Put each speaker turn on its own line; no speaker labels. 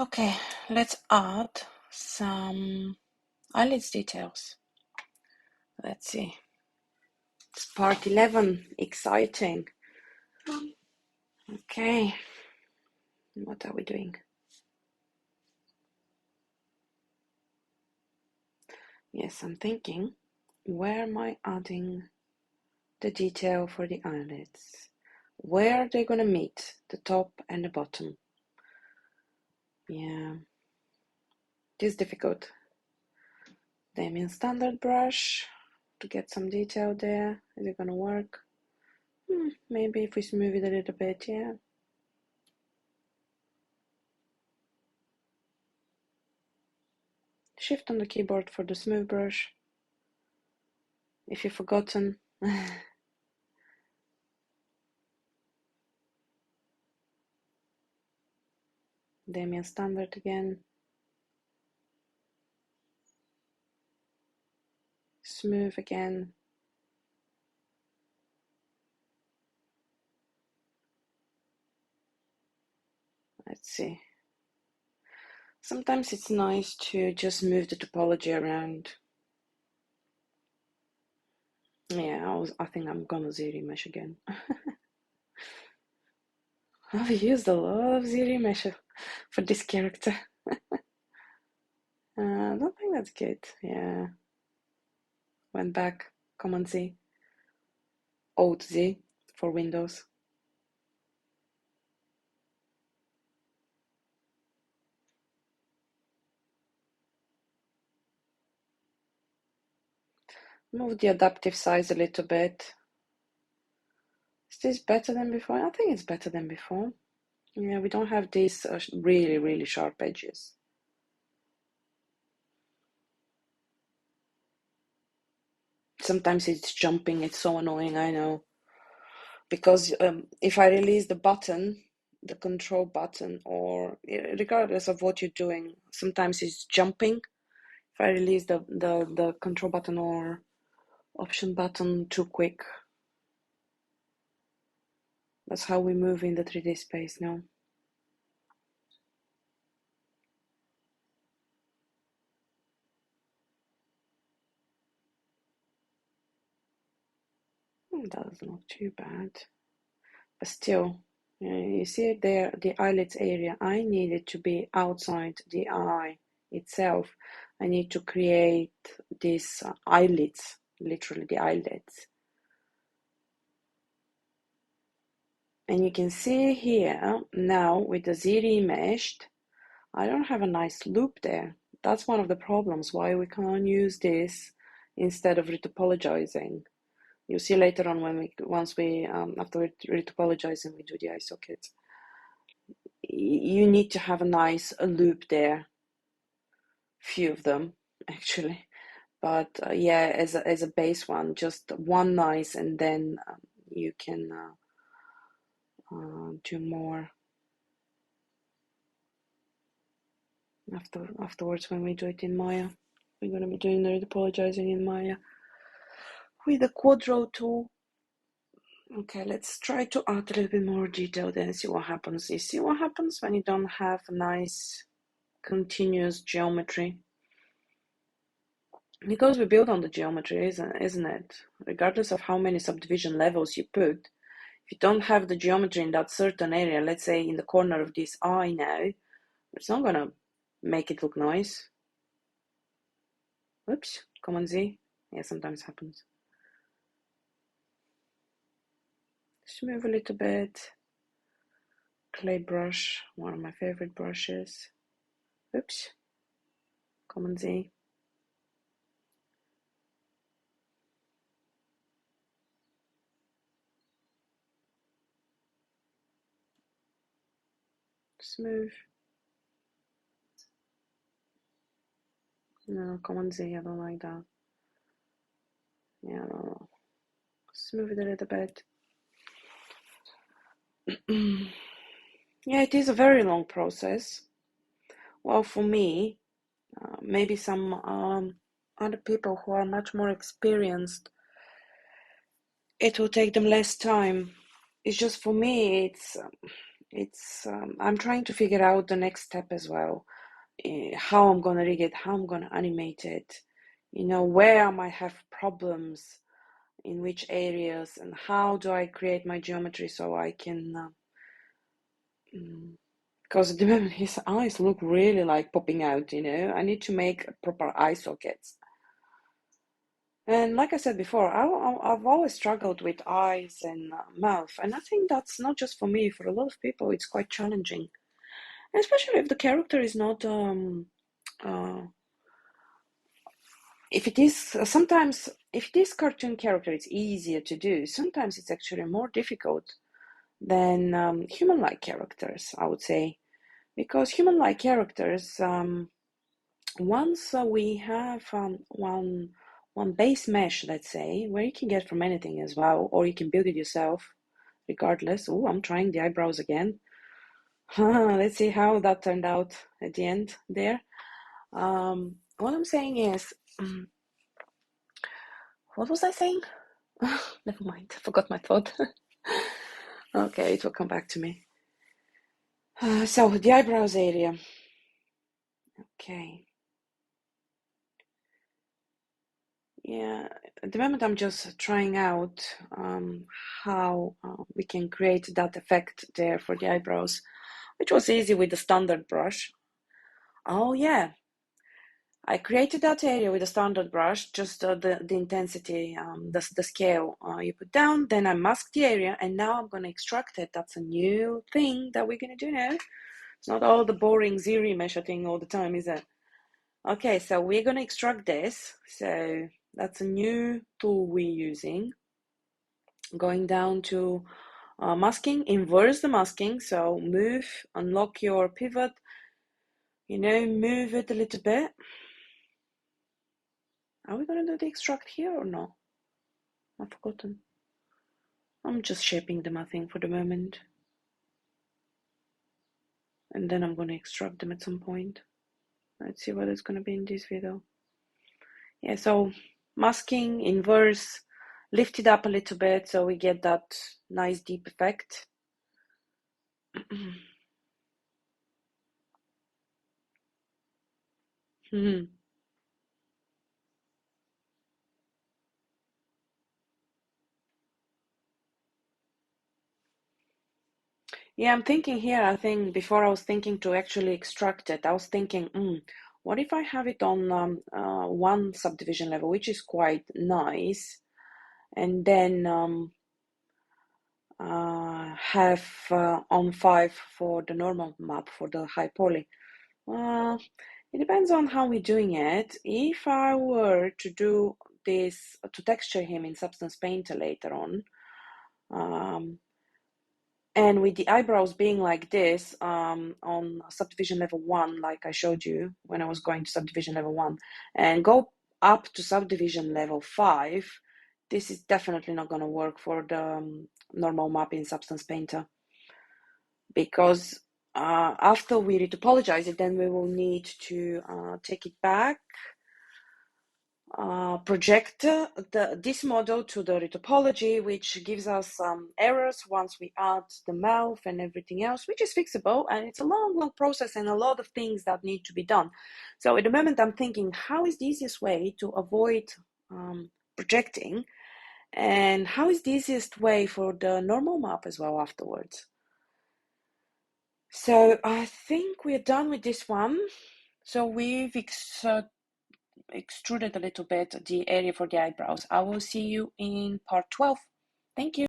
Okay, let's add some eyelids details. Let's see. It's part 11, exciting. Okay, what are we doing? Yes, I'm thinking, where am I adding the detail for the eyelids? Where are they gonna meet, the top and the bottom? Yeah, it is difficult. Damien standard brush to get some detail there. Is it gonna work? Maybe if we smooth it a little bit, yeah. Shift on the keyboard for the smooth brush. If you've forgotten. Damien standard again. Smooth again. Let's see. Sometimes it's nice to just move the topology around. Yeah, I think I'm gonna ZBrush again. I've used a lot of ZBrush for this character. I don't think that's good. Yeah. Went back, Command Z, Alt Z for Windows. Move the adaptive size a little bit. Is this better than before? I think it's better than before. Yeah, we don't have these really, really sharp edges. Sometimes it's jumping, it's so annoying, I know. Because if I release the button, the control button, or regardless of what you're doing, sometimes it's jumping. If I release the control button or option button too quick. That's how we move in the 3D space now. That's not too bad. But still, you see it there, the eyelids area, I need it to be outside the eye itself. I need to create these eyelids, literally the eyelids. And you can see here now with the Z remeshed, I don't have a nice loop there. That's one of the problems why we can't use this instead of retopologizing. You'll see later on when after retopologizing, we do the eye sockets. You need to have a nice loop there. Few of them, actually. But yeah, as a base one, just one nice, and then you can do more afterwards when we do it in Maya. We're going to be doing the retopologizing in Maya with the Quadro tool. Okay, let's try to add a little bit more detail then, see what happens. You see what happens when you don't have a nice continuous geometry? Because we build on the geometry, isn't it? Regardless of how many subdivision levels you put, if you don't have the geometry in that certain area, let's say in the corner of this eye now, it's not gonna make it look nice. Oops, Command Z. Yeah, sometimes happens. Just move a little bit. Clay brush, one of my favorite brushes. Oops, Command Z. Smooth. No, Command Z, I don't like that. Yeah, no. Smooth it a little bit. Yeah, it is a very long process. Well, for me, maybe some other people who are much more experienced, it will take them less time. It's just for me, it's I'm trying to figure out the next step as well. How I'm gonna rig it, how I'm gonna animate it, where I might have problems, in which areas, and how do I create my geometry so I can, because at the moment his eyes look really like popping out, I need to make proper eye sockets. And like I said before, I've always struggled with eyes and mouth, and I think that's not just for me, for a lot of people it's quite challenging, especially if the character is not if it is sometimes, if it is cartoon character, it's easier to do. Sometimes it's actually more difficult than human-like characters, I would say, because human-like characters, once we have one base mesh, let's say, where you can get from anything as well, or you can build it yourself, regardless. Oh, I'm trying the eyebrows again. Let's see how that turned out at the end there. What I'm saying is, what was I saying? Never mind, I forgot my thought. Okay, it will come back to me. So the eyebrows area. Okay. Yeah, at the moment I'm just trying out how we can create that effect there for the eyebrows, which was easy with the standard brush. Oh yeah, I created that area with a standard brush, just the intensity, the scale you put down. Then I masked the area, and now I'm going to extract it. That's a new thing that we're going to do now. It's not all the boring ZBrush thing all the time, is it? Okay, so we're going to extract this. So that's a new tool we're using. Going down to masking, inverse the masking. So move, unlock your pivot, move it a little bit. Are we going to do the extract here or no? I've forgotten. I'm just shaping them, I think, for the moment. And then I'm going to extract them at some point. Let's see what it's going to be in this video. Yeah, so masking, inverse, lift it up a little bit so we get that nice deep effect. Yeah, I'm thinking here, I think before I was thinking to actually extract it, I was thinking, what if I have it on one subdivision level, which is quite nice, and then have on 5 for the normal map, for the high poly. It depends on how we're doing it. If I were to do this, to texture him in Substance Painter later on, and with the eyebrows being like this on subdivision level 1, like I showed you when I was going to subdivision level 1, and go up to subdivision level 5, this is definitely not going to work for the normal map in Substance Painter, because after we retopologize it, then we will need to take it back, project this model to the retopology, which gives us some errors once we add the mouth and everything else, which is fixable, and it's a long process and a lot of things that need to be done. So at the moment I'm thinking, how is the easiest way to avoid projecting, and how is the easiest way for the normal map as well afterwards. So I think we're done with this one. So we've extruded a little bit the area for the eyebrows. I will see you in part 12. Thank you.